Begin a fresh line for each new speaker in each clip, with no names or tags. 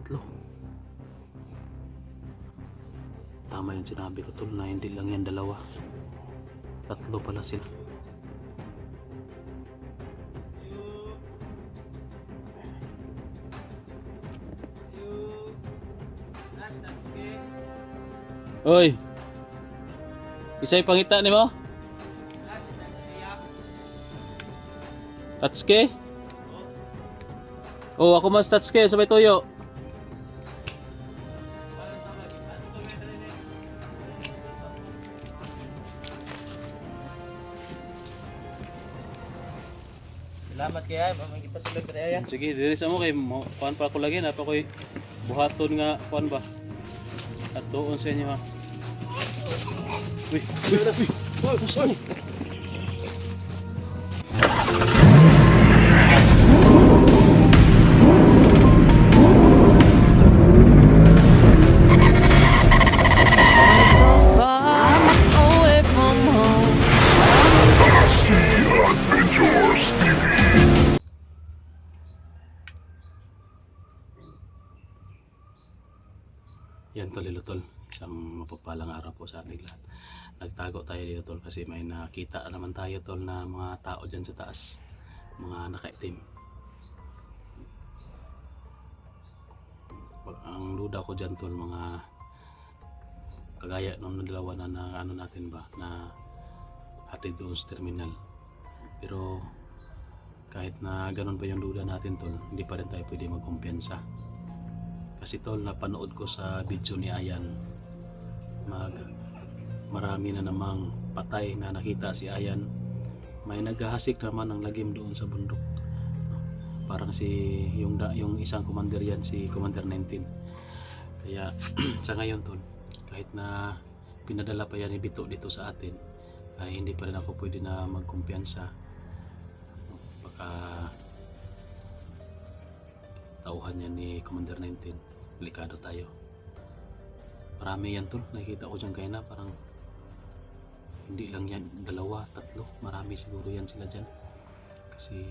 tatlo. Tama yung sinabi ko tol na hindi lang yan dalawa, tatlo pala sila. Oy, isa'y pangita ni mo? Tatsuke? Oh, ako mas Tatsuke, sabay toyo.
Salamat kaya, mamangita sila kaya.
Sige, diri sa mo kay kuan pa ako lagi na pa koy buhaton nga kuan ba. At doon sa inyo ha. Uy, uy, uy. Yan tol, tol. Isang mapagpalang araw po sa ating lahat. Nagtago tayo dito tol kasi may nakita naman tayo tol na mga tao dyan sa taas. Mga nakaitim. Ang duda ko dyan tol, mga kagaya nung dalawa na ano natin ba na hatid doon sa terminal. Pero kahit na ganun pa yung duda natin tol, hindi pa rin tayo pwede magkumpiyansa. Kasi tol, napanood ko sa video ni Ayan, marami na namang patay na nakita si Ayan. May naghahasik naman ng lagim doon sa bundok. Parang si yung isang commander yan, si Commander 19. Kaya sa ngayon tol, kahit na pinadala pa yan ni Bito dito sa atin, ay hindi pa rin ako pwede na magkumpiyansa. Baka tauhan yan ni Commander 19. Delikado tayo. Marami yan tol, nakikita ko dyan kaya na parang hindi lang yan dalawa, tatlo, marami siguro yan sila dyan. Kasi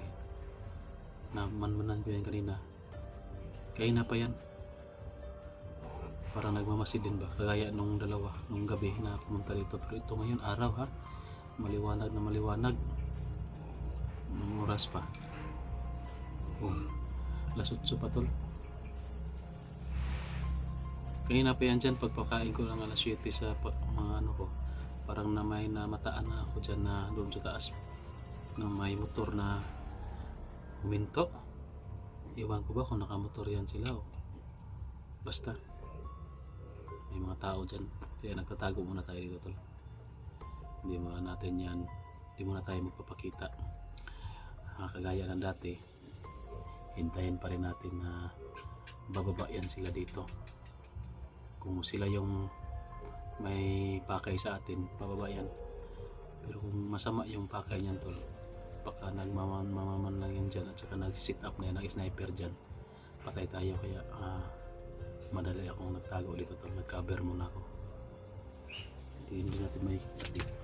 namanmanan ko yan kanina, kaya na pa yan, parang nagmamasid din ba, kagaya nung dalawa nung gabi na pumunta dito. Pero ito ngayon araw ha, maliwanag na maliwanag, ng oras pa, alas 8 pa tol. Kanina pa yan dyan, pagpakain ko lang alas 7 sa mga ano ko, parang na may namataan na ako dyan na doon sa taas na may motor na huminto. Iwan ko ba kung nakamotor yan sila o basta may mga tao dyan. Kaya nagtatago muna tayo dito tol. Hindi muna natin yan, hindi muna tayo magpapakita. Kagaya ng dati, hintayin pa rin natin na bababa yan sila dito. Kung sila yung may pakay sa atin, bababa yan. Pero kung masama yung pakay niyan tol, baka nagmamaman lang yan dyan at saka nag-sit up na yan, nag-sniper dyan, patay tayo. Kaya madali akong nagtago dito tol, nag-cover muna ako. Hindi natin makikita dito.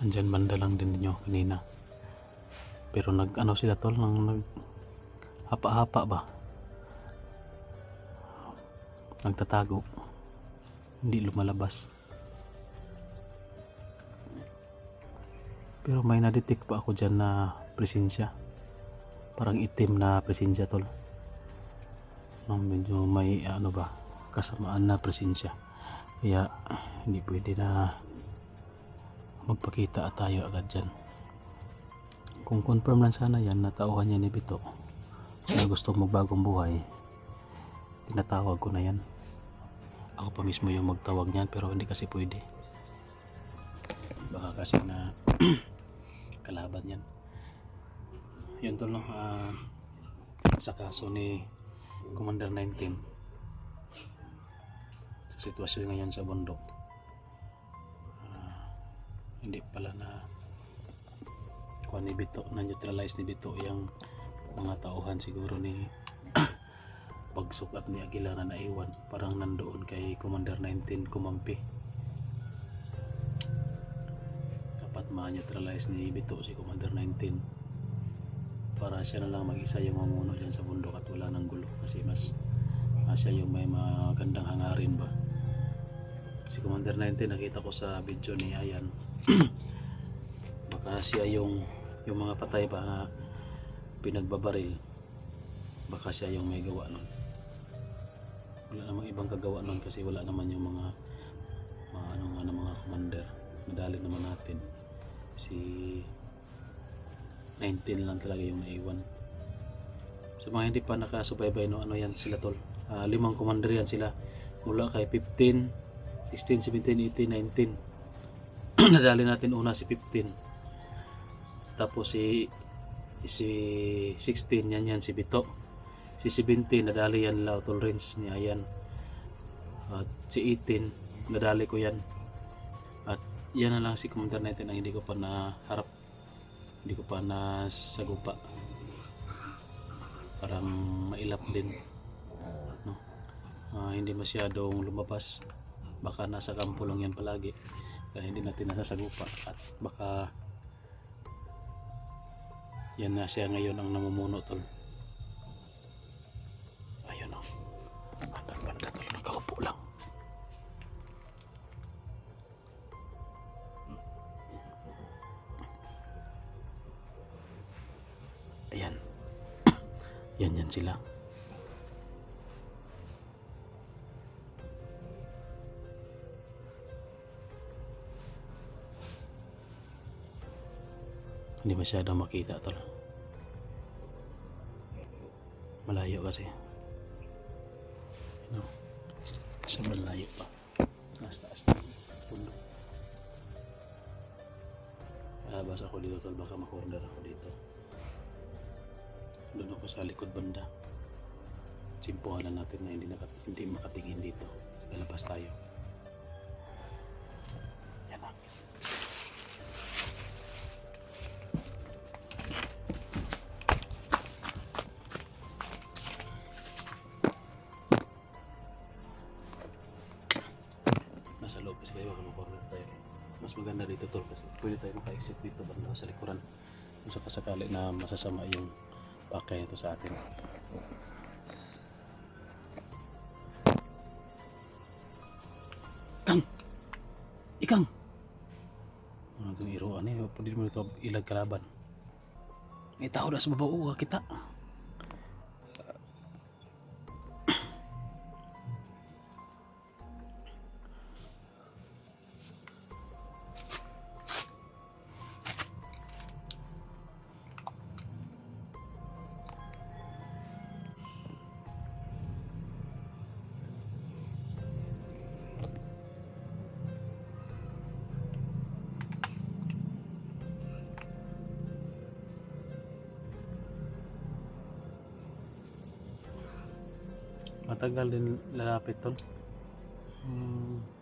Andyan banda lang din nyo kanina. Pero nag-ano sila tol, nag hapa-hapa ba? Nagtatago. Hindi lumalabas. Pero may na-detect pa ako dyan na presensya. Parang itim na presensya tol. Medyo may ano ba, kasamaan na presensya. Kaya hindi pwede na magpakita at tayo agad dyan. Kung confirm lang sana yan na tauhan niya ni Bito na gusto magbagong buhay, tinatawag ko na yan. Ako pa mismo yung magtawag niyan, pero hindi kasi pwede, baka kasi na kalaban yan. Yun tol no, sa kaso ni Commander 19 sa sitwasyon ngayon sa bundok, hindi pala na kuha ni Bito, na neutralize ni Bito yung mga tauhan siguro ni pagsukat ni Aguila na naiwan, parang nandoon kay Commander 19 kumampi. ma-neutralize ni Bito si Commander 19 para siya na lang mag-isa yung mamuno dyan sa bundok at wala nang gulo kasi mas siya yung may magandang hangarin ba. Si Commander 19 nakita ko sa video ni Ayan baka siya yung mga patay ba na pinagbabaril, baka siya yung may gawa nun. Wala namang ibang kagawa nun kasi wala naman yung mga mga commander. Madali naman natin. Si 19 lang talaga yung naiwan. Sa mga hindi pa nakasubaybay, no, ano yan sila tol? 5 commander yan sila. Mula kay 15, 16, 17, 18, 19. Nadali natin una si 15. Tapos si 16 yan si Bito. Si 17 nadali yan la Tol Renz ni Ayan. At si 18 nadali ko yan. At yan na lang si Commander 19 ang hindi ko pa naharap, hindi ko pa nasagupa. Parang mailap din, no? Hindi masyadong lumabas, baka nasa kampo lang yan palagi kaya hindi natin nasasagupa. At baka yan na siya ngayon ang namumuno tol. Ayun o, banda tol, nakaupo lang. Ayan. Yan sila. Hindi masyadong makita tol. Malayo kasi. Ano? Sa malayo pa. Taas na. Puno. Alabas ako dito tol, baka makorner ako dito. Doon ako sa likod banda. Simpuhan lang natin na hindi makatingin dito. Lalabas tayo. Yan na. Nasa loob kasi tayo, baka makorner tayo. Mas maganda dito tol kasi pwede tayo maka-exit dito banda sa likuran. Kung sakasakali na masasama yung pakay ito sa atin. Ikang! Ano itong iruan eh? Pwede mo ikaw ilag kalaban. May tao na sa babaw kita. Matagal din lalapit tol.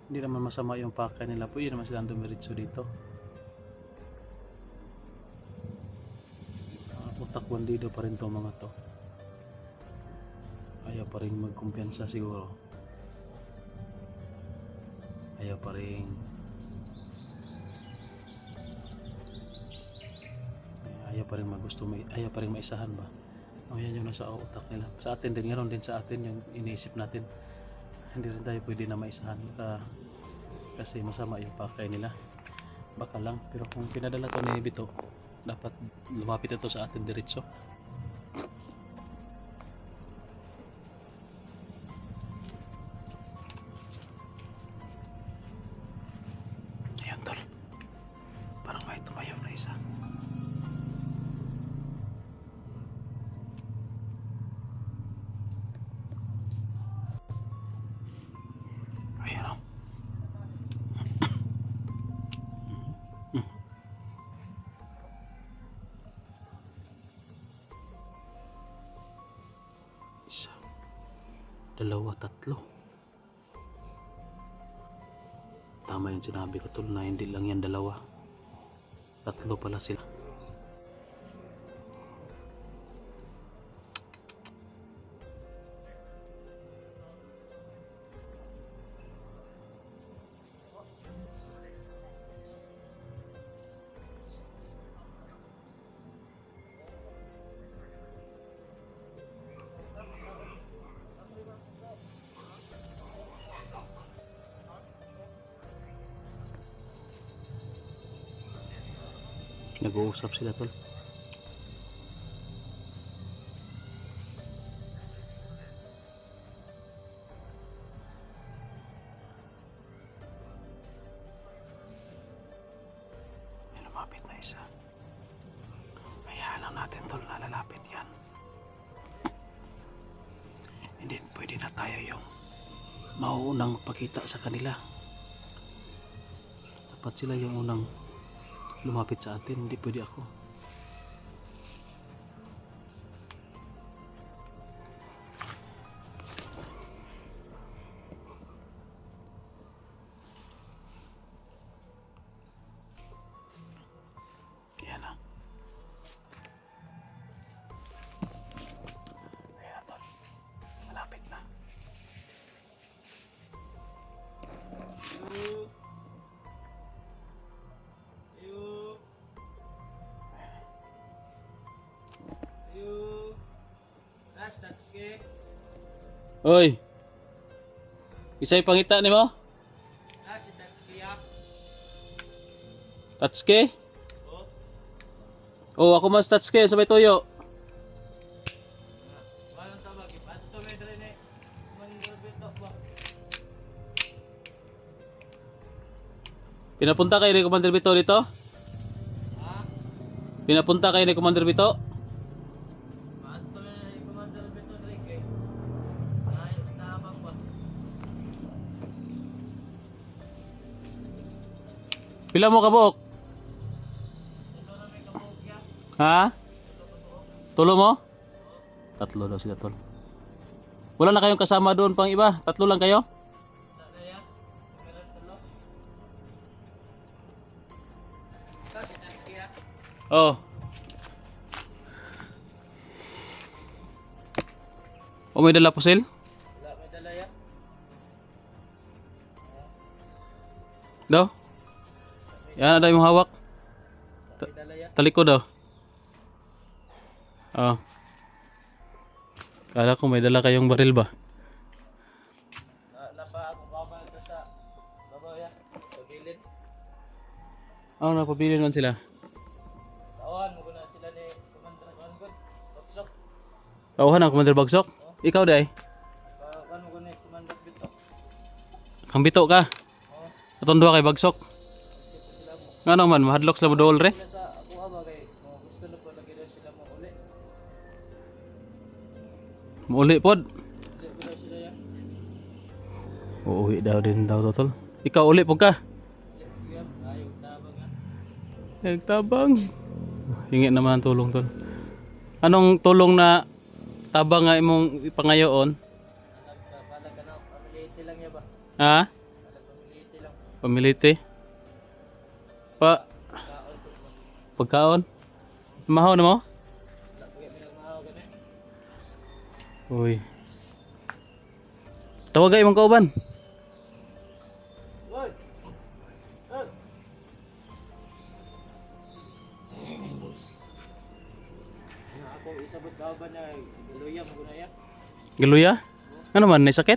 Hindi naman masama yung pakay nila po. Yun naman silang dumiritso dito. Utak bandido pa rin to mga to. Ayaw pa rin magkumpiyansa siguro. Ayaw pa rin magusto, ayaw pa rin maisahan ba. Yan yung nasa utak nila. Sa atin din, ganoon din sa atin yung iniisip natin. Hindi rin tayo pwede na maisahan kasi masama yung pakay nila. Baka lang, pero kung pinadala to ni Bito, dapat lumapit ito sa atin diretso. Ayan tol, parang may tumayo na isa. Isa, dalawa, tatlo. Tama yung sinabi ko tol na hindi lang yan dalawa. Tatlo pala sila. Nag-uusap sila tol. May lumapit na isa. Hayaan lang natin tol na lalapit yan. Hindi pwede na tayo yung mauunang pakita sa kanila. Dapat sila yung unang lumapit sa atin, hindi pwede ako. Yan na. Ayan na tol. Malapit na. Oy. Isa'y pangita ni mo? Tatsuke? Oh, ako mas Tatsuke sabay toyo. Pinapunta kayo ni Commander Bito dito? Pinapunta kayo ni Commander Bito? Pila mo kabuok? Ha? Tulo mo? Tatlo daw sila tol. Wala na kayong kasama doon pang iba? Tatlo lang kayo? Oh. O may dala pusil?
Wala, may dala yan.
Daw? Yan ada yung hawak.
May dala yan.
Talikod daw. Oh. Kala ko may dala kayong baril ba?
Napa akong baba ito sa babaw yan. Sa gilid.
Oh, napabilin man sila.
Tawan mo na sila ni Commander Kwangon. Baksok.
Tauhan ang Commander Bagsok. Ikaw day.
Kwan mo ni Commander Bito.
Kang bito ka.
Oh.
Atong duha kay Bagsok.
Sila mo.
Nga naman, mahadlok sila mo dool re.
Sila sa ako ba kay gusto na po lagi daw sila mo uli.
Mauli pod.
Hindi ko daw sila yan.
Uuwi daw din daw tol. Ikaw uli po ka.
Yan, ayaw tabang yan.
Nagtabang. Hingi naman ang tulong tol. Anong tulong na tabang nga imong ipangayoon?
Palag ka na, pamiliti lang yan ba?
Ha?
Palag pamiliti lang.
Pamiliti? Pa
Kaon po.
pagkaon? Mahaw na mo?
Wala po yan minamahaw ka na.
Uy. Tawagay imong kauban.
Hoy! Hoy! Ako isabot ka ba na galuya mo na yan?
Galuya? Ano man, may sakit?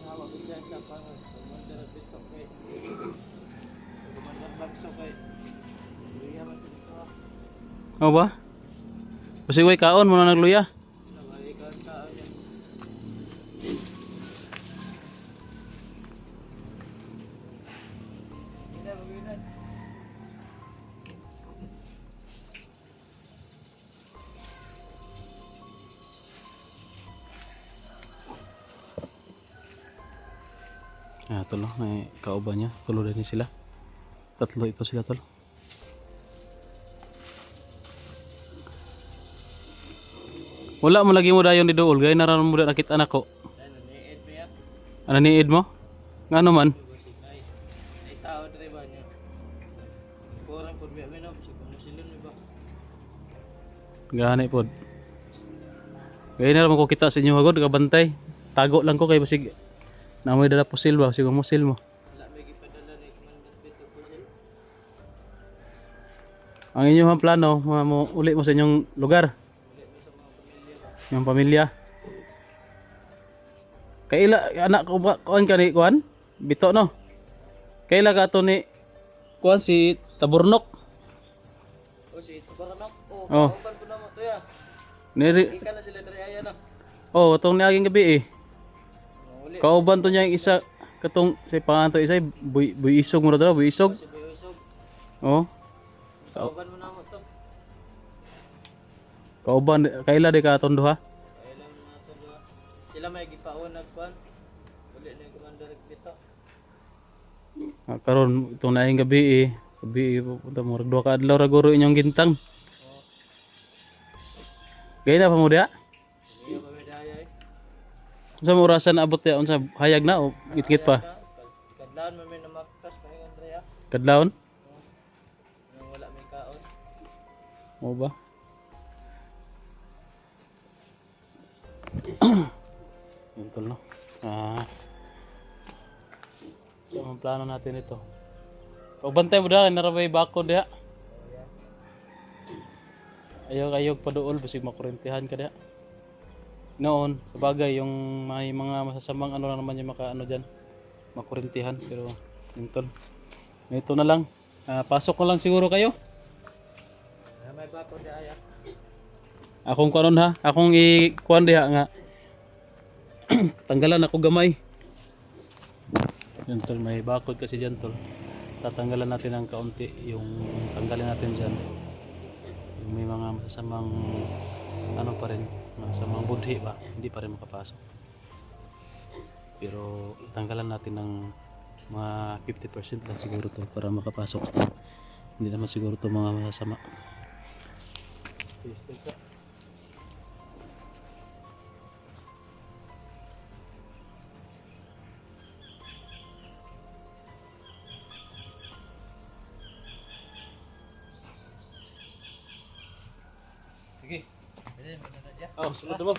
Hawak ko siya sa Commander Bito kay Commander Bagsok kay galuya man ito.
Ano ba? Kasi way kaon mo na nagluya.
Naway ka yan. Hindi na mag-inan.
Ah, tolo, may kauban niya. Tulo din sila. Tatlo ito sila tol. Wala mo lagi mo dayon di dool. Gaya naran mo da nakita anak ko.
Ano ni Ed ba yan?
Ano ni Ed mo? Nga naman.
Ay tao dre ba niya? Kurang pud biya minom siguro silon ba?
Gani pod. Gaya naran ko kita sa inyo hagod kabantay. Tago lang ko kay basig namoy dala pusil ba siguro musil mo.
Wala may gipadala ni Commander Bito po sila.
Ang inyong plano, mo uli mo sa inyong lugar.
Uli mo sa mga pamilya ba?
Yung pamilya. Kaila anak ko ba kuan ka ni kuan? Bito no. Kaila ka to ni kuan si Taburnok.
O si ito para nak.
Oh.
Kauban ko na mo to ya.
Niri
Ika na sila dari aya na.
oh, atong niaging gabi eh.
Uli.
Kauban to niya yung isa katong si panganto isa buy isog mo daw, buy isog.
Si Boy Usog.
Oh.
Kauban mo na mo to.
Kauban kaila di ka atong duha.
Kailan mo na to diba? Sila may gipaon nagkuan. Uli na yung commander dito.
Karon itong naing gabi eh. Gabi pupunta mo duha ka adlaw ra guro inyong gintang. Gaya na pa mo diha?
Hindi pa may daya eh.
Unsa mo orasan abot ya unsa hayag na o git-git pa?
Kadlaon man may namakas pa yung Andrea.
Kadlawon?
Nang wala may kaon.
Mo ba? Yun tol no. So ang plano natin ito. Pagbantay mo daw narabay bako diha. Ayog pa dool basig makurentihan ka diha. Noon, sa bagay yung may mga masasamang ano lang naman yung makaano diyan. Makurentihan pero yun tol. Ito na lang. Pasok na lang siguro kayo.
May bako di aya.
Akong kuanon ha, akong i-kuan diha nga. Tanggalan ako gamay. Yan tol, may bakod kasi dyan tol. Tatanggalan natin ng kaunti, yung tanggalin natin dyan. Yung may mga masasamang ano pa rin, masasamang budhi ba, hindi pa rin makapasok. Pero tanggalan natin ng mga 50% lang siguro to para makapasok. Hindi naman siguro to mga masasama. Please take that. Sige. Oh, sunod mo.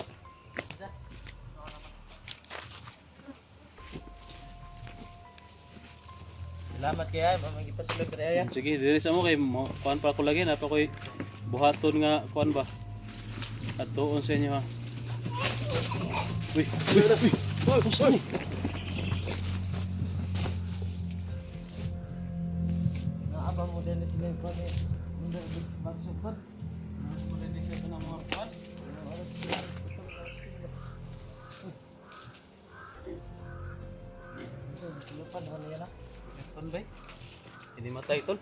Salamat kaya, mamagita sila dari aya.
Sige, diri sa mo kay kuan pa ako lagi na pa koy buhaton nga kuan ba. At doon sa inyo ha. Uy, uy, uy. Uy, kung saan eh?
Naabang mo din sila yung kami. Hindi magsupad.
Dito na mga kuan.
Lupad mo niya na.
Kuan ba? Hindi matay tol.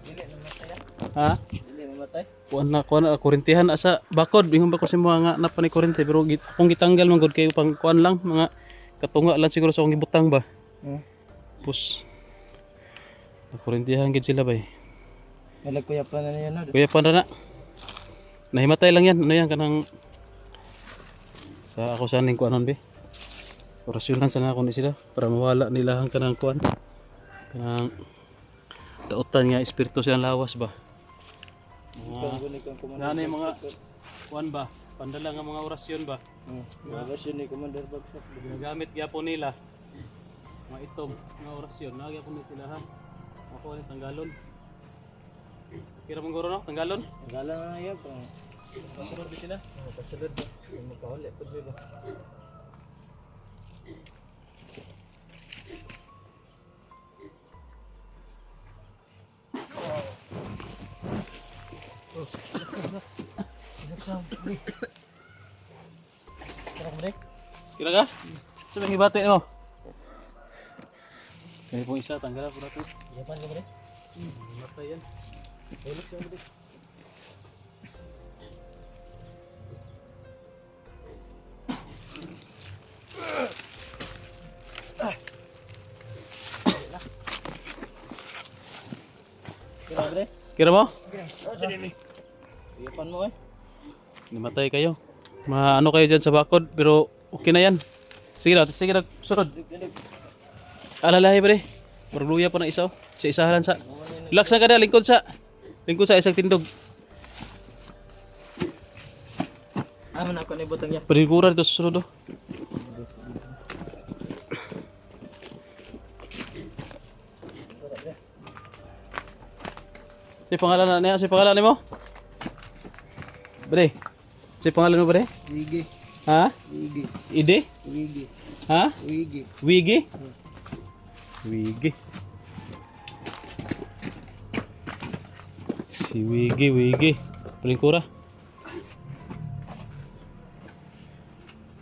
Dili namatay ya.
Ha?
Dili namatay.
Kuan na kurentihan asa bakod ingon ba ko si mga nga napa ni kurente pero akong gitanggal man gud kay pang kuan lang mga katunga lang siguro sa akong gibutang ba. Pus. Kurentihan gid sila bay.
Wala kuya pa na niya na.
Kuya pa na. Nahimatay lang yan. Ano yan kanang sa ako saning kuanon be. Orasyonan sana ako ni sila para mawala nila ang kanang kuan. Kanang dautan nga espiritu silang lawas ba. Nanay mga kuan ba? Pandala nga mga orasyon ba?
Orasyon ni Commander Bagsak.
Ginagamit gyapon nila. Mga itom nga orasyon nagyapon ni sila ha. Ako ni tanggalon. Kira mong guro no? Tanggalon?
Galang na yan.
Pasulod din sila.
Pasulod ba? Magpahuli po ba?
Kira ka? Sabi ng ibate mo. Kaya pong isa, tanggalan po natin.
Yapan ka ba rin?
Matay yan.
Tulog siya ba rin? Kira ba rin?
Kira mo?
Yapan mo eh.
Namatay kayo. Ano kayo dyan sa bakod, pero okay na yan. Sige na, sunod. Alalahi ba rin? Maruluya pa ng isa. Sa isahalan sa. Relax na ka na, lingkod sa isang tindog.
Aman ako na ibutang niya.
Paniguran ito sa sunod. Si pangalan na niya, si pangalan mo? Bre. Si pangalan mo bre?
Wigi.
Ha?
Wigi.
Ide?
Wigi.
Ha?
Wigi.
Wigi? Wigi. Si Wigi. Palingkura.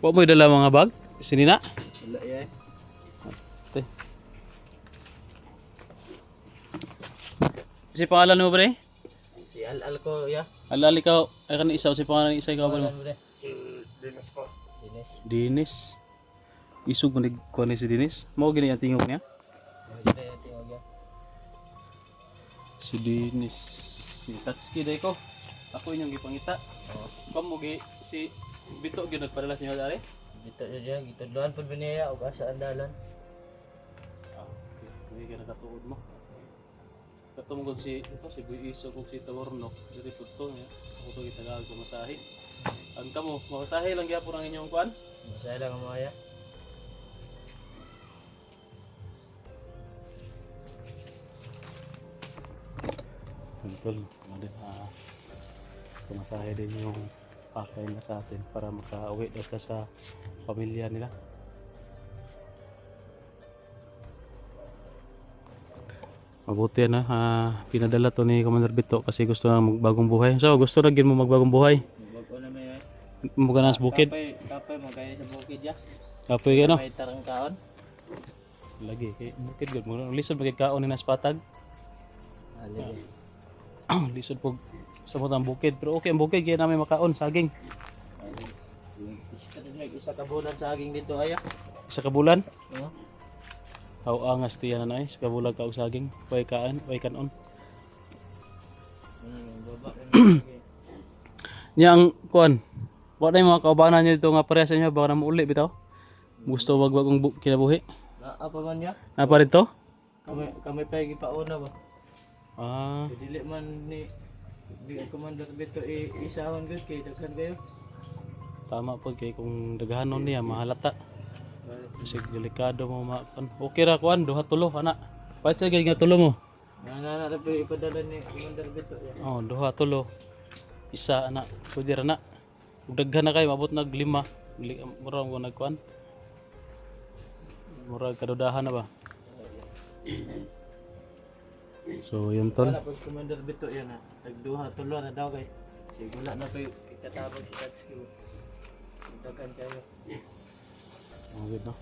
Wa mo dala mga bag? Sinina?
Wala yan.
Ate. Si pangalan mo pre?
Si Al ko ya.
Alali ka, ay kan isa si pangalan isa ikaw ba?
Pangalan mo rin. Dinis ko. Dinis.
Dinis. Isug man ko ni si Dinis. Mao gini ang tingog niya.
Hindi yung tingog yan.
Si Dinis. Si Tatsuki day ko. Ako inyong gipangita.
Oo.
Kamo gi si Bito gyud nagpadala sa inyo dali.
Dito dyan. Dito doon po biniya. O sa andalan.
Ah, okay. Hindi ka nakatuod mo. Katumugod si Buiso kung si Tawarnok. Dili pud to niya. Ako to gitagag ko masahe. Ang kamo, masahe lang gyapon ang inyong kuan.
Masaya lang ang mga ya.
Tol, pumasahe din yung pakay na sa atin para makauwi daw sila sa pamilya nila. Mabuti na, pinadala to ni Commander Bito kasi gusto na magbagong buhay. So, gusto na gin mo magbagong buhay.
Bago na may
Muga na sa bukid.
Kapay mo kaya sa bukid ya.
Kapoy ka no?
May tarang kaon.
Lagi, kay bukid gud mo. Lisod bagay kaon ni nas patag.
Alin.
Lisod po sa mutang bukid. Pero okay ang bukid, kaya namin makaon, saging.
Isa ka bulan sa aging dito aya.
Isa ka bulan.
Oo.
Aw angas tiyan na sa kabulag ka og saging. Way kanon.
Baba.
Nya ang kuan. Wa na mga kaubanan niya dito nga pareha sa inyo baka na mauli bitaw. Gusto wag-wagong kinabuhi.
Apa man ya?
Apa rito?
Kami pa gipauna ba?
Ah,
Dili man ni di Commander Beto isahon gud kay daghan kayo.
tama po kay kung daghanon niya mahalata. Kasi delikado mo makan. Okay ra kuan duha tulo ana. Pait sa nga tulo mo.
Nana ra pa ipadala ni Commander Beto ya.
Oh, duha tulo. Isa ana. Pwede ra na. Ug daghan na kay mabot nag 5. Mura mo nagkuan. Mura kadudahan na ba? So yun tol.
Wala pag Commander Beto yan ha. Nagduha tulo na daw kay. Siguro na pa katabog si Tatsuki. Daghan kayo.
Ang good no.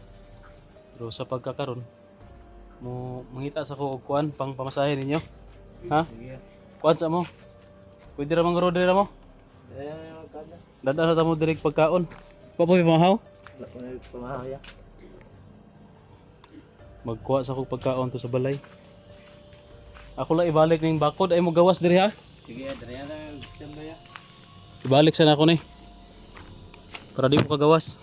Pero sa pagkakaron mo mangita sa ko og kuan pang pamasahe ninyo. Ha?
Sige.
Kuan sa mo. Pwede ra mangro diri mo.
Ayan yung kada.
Dadaan ta mo diri pagkaon. Pa po pamahaw.
Wala ko na pamahaya.
Magkuha sa kog pagkaon to sa balay. Ako lang ibalik ning bakod ay mo gawas diri ha.
Sige, Adriana na tamba ya.
Ibalik sana ako ni. Para di mo kagawas.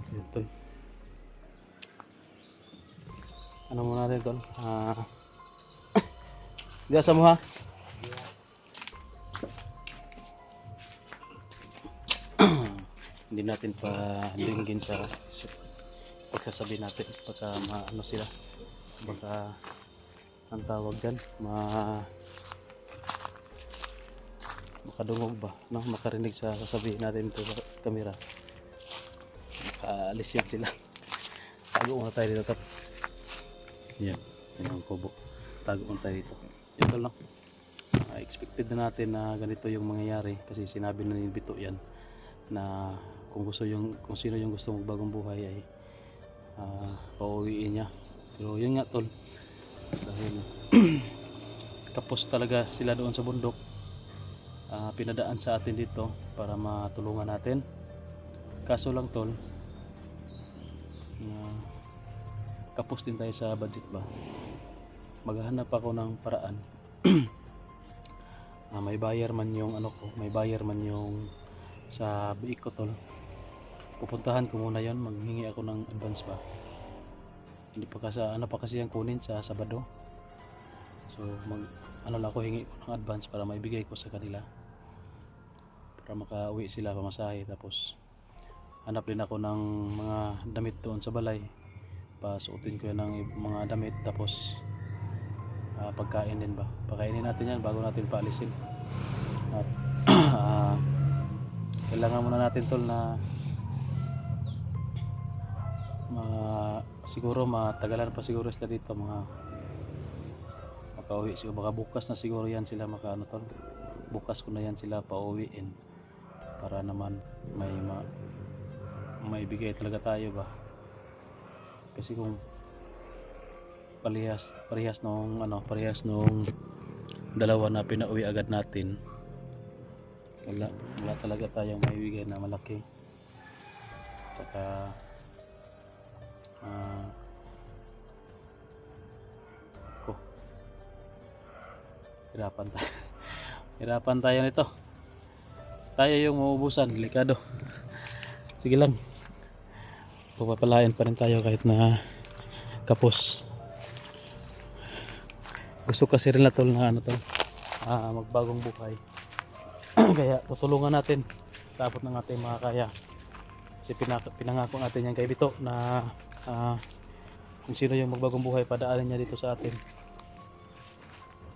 Ito. Ano muna natin tol? Diyan sa mo ha? Hindi natin pa linggin sa pagsasabi natin baka maano sila, baka ang tawag dyan makadungog ba, no? Makarinig sa sasabihin natin ito sa kamera, makaalis yan sila. Tago muna tayo dito tap. Yan ang kubo, tago muna tayo dito. Ito lang, expected na natin na ganito yung mangyayari kasi sinabi na ni Bito yan na kung sino yung gusto magbagong buhay ay pauwiin niya. Pero yun nga tol, dahil kapos talaga sila doon sa bundok, pinadaan sa atin dito para matulungan natin. Kaso lang tol, kapos din tayo sa budget ba. Maghahanap ako ng paraan. May bayar man yung may bayar man yung sa biik ko tol. Pupuntahan ko muna yon, maghingi ako ng advance ba. Hindi pa kasi yung kunin sa Sabado. So lang ako hingi ko ng advance para maibigay ko sa kanila. para makauwi sila pamasahe. Tapos hanap din ako ng mga damit doon sa balay, pasuotin ko yan ng mga damit. Tapos pagkain din ba, pakainin natin yan bago natin paalisin. At kailangan muna natin tol na siguro matagalan pa siguro sila dito, mga makauwi siguro, baka bukas na siguro yan sila makaano tol, bukas ko na yan sila pauwiin para naman may bigay talaga tayo ba. Kasi kung parehas nung dalawa na pinauwi agad natin, wala talaga tayong maibigay na malaki. Tsaka hirapan tayo nito, tayo yung mauubusan, delikado. Sige lang, papapalain pa rin tayo kahit na kapos. Gusto kasi rin na tol na magbagong buhay. Kaya tutulungan natin tapos ng ating mga kaya. Kasi pinangako natin yan kay Bito na kung sino yung magbagong buhay, padaanin niya dito sa atin.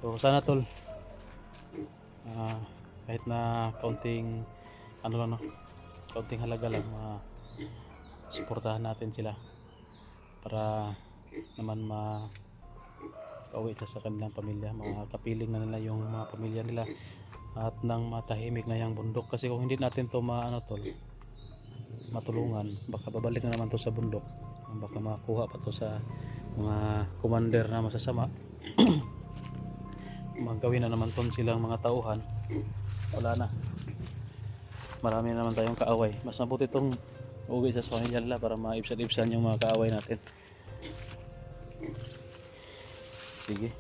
So sana tol, kahit na kaunting kaunting halaga lang, suportahan natin sila para naman pauwi sa kanilang pamilya, makapiling na nila yung mga pamilya nila at nang matahimik na yung bundok. Kasi kung hindi natin to matulungan, baka babalik na naman to sa bundok, baka makuha pa to sa mga commander na masasama. Magawin na naman to silang mga tauhan, wala na, marami na naman tayong kaaway. Mas mabuti itong uwi sa pamilya nila para maibsan-ibsan yung mga kaaway natin. Sige,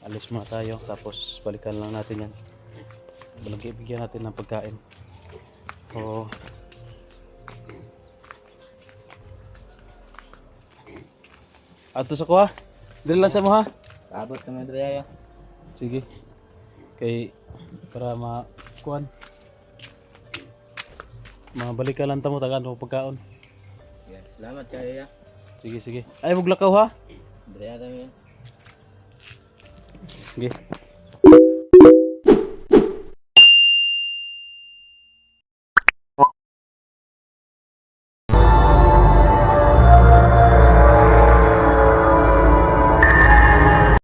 alis muna tayo, tapos balikan lang natin yan. Bigyan natin ng pagkain. So ato sa kuha, dili lang sa mo ha.
Abot naman dre.
Sige, kay para makuan, mabalikan lang tamo tagaan mo pagkaon.
Yeah, salamat kayo ya.
Sige, ay muglakaw ha.
Dre ta mi.
Sige.